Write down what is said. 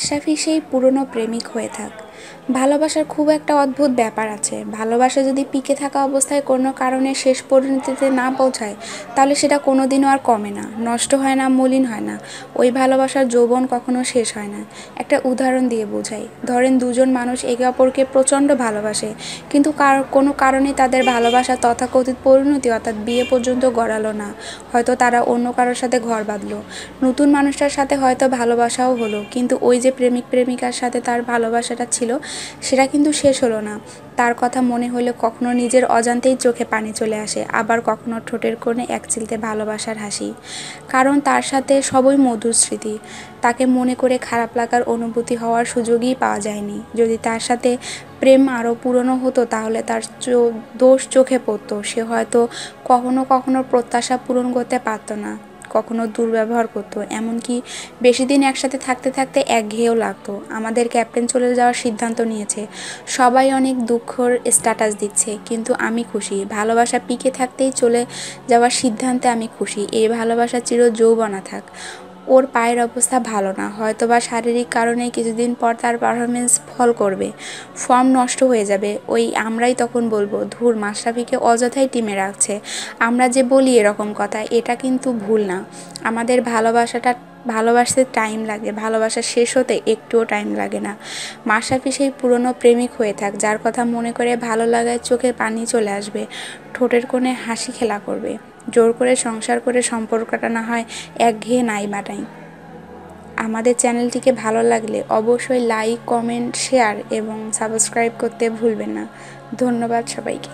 মাশরাফি সেই পুরনো প্রেমিক হয়ে থাক। ভালোবাসার খুব একটা অদ্ভুত ব্যাপার আছে। ভালোবাসা যদি পিকে থাকা অবস্থায় কোনো কারণে শেষ পরিণতিতে না পৌঁছায়, তাহলে সেটা কোনোদিনও আর কমে না, নষ্ট হয় না, মলিন হয় না। ওই ভালোবাসার যৌবন কখনো শেষ হয় না। একটা উদাহরণ দিয়ে বোঝাই। ধরেন দুজন মানুষ একে অপরকে প্রচণ্ড ভালোবাসে, কিন্তু কোনো কারণে তাদের ভালোবাসা তথাকথিত পরিণতি অর্থাৎ বিয়ে পর্যন্ত গড়ালো না। হয়তো তারা অন্য কারোর সাথে ঘর বাঁধলো, নতুন মানুষটার সাথে হয়তো ভালোবাসাও হলো, কিন্তু ওই যে প্রেমিক প্রেমিকার সাথে তার ভালোবাসাটা ছিল সেটা কিন্তু শেষ হলো না। তার কথা মনে হলে কখনো নিজের অজান্তেই চোখে পানি চলে আসে, আবার কখনো ঠোঁটের কোণে এক চিলতে ভালোবাসার হাসি। কারণ তার সাথে সবই মধুর স্মৃতি। তাকে মনে করে খারাপ লাগার অনুভূতি হওয়ার সুযোগই পাওয়া যায়নি। যদি তার সাথে প্রেম আরও পুরনো হতো, তাহলে তার দোষ চোখে পড়তো। সে হয়তো কখনো কখনো প্রত্যাশা পূরণ করতে পারতো না, কখনো দুর্ব্যবহার করতো, এমনকি বেশি দিন একসাথে থাকতে থাকতে একঘেয়েও লাগতো। আমাদের ক্যাপ্টেন চলে যাওয়ার সিদ্ধান্ত নিয়েছে, সবাই অনেক দুঃখর স্ট্যাটাস দিচ্ছে, কিন্তু আমি খুশি। ভালোবাসা পিকে থাকতেই চলে যাওয়ার সিদ্ধান্তে আমি খুশি। এই ভালোবাসা চির যৌবনা থাক। ওর পায়ের অবস্থা ভালো না, হয়তো বা শারীরিক কারণে কিছুদিন পর তার পারফরমেন্স ফল করবে, ফর্ম নষ্ট হয়ে যাবে। আমরাই তখন বলবো, ধুর, মাশরাফিকে অযথাই টিমে রাখছে। আমরা যে বলি এরকম কথা, এটা কিন্তু ভুল না। আমাদের ভালোবাসতে টাইম লাগে, ভালোবাসা শেষ হতে একটুও টাইম লাগে না। মাশরাফি সেই পুরনো প্রেমিক হয়ে থাক, যার কথা মনে করে ভালো লাগায় চোখে পানি চলে আসবে, ঠোঁটের কোণে হাসি খেলা করবে। জোর করে সংসার করে সম্পর্কটা না হয় একঘেয়ে নাই বানাই। আমাদের চ্যানেলটিকে ভালো লাগলে অবশ্যই লাইক, কমেন্ট, শেয়ার এবং সাবস্ক্রাইব করতে ভুলবেন না। ধন্যবাদ সবাইকে।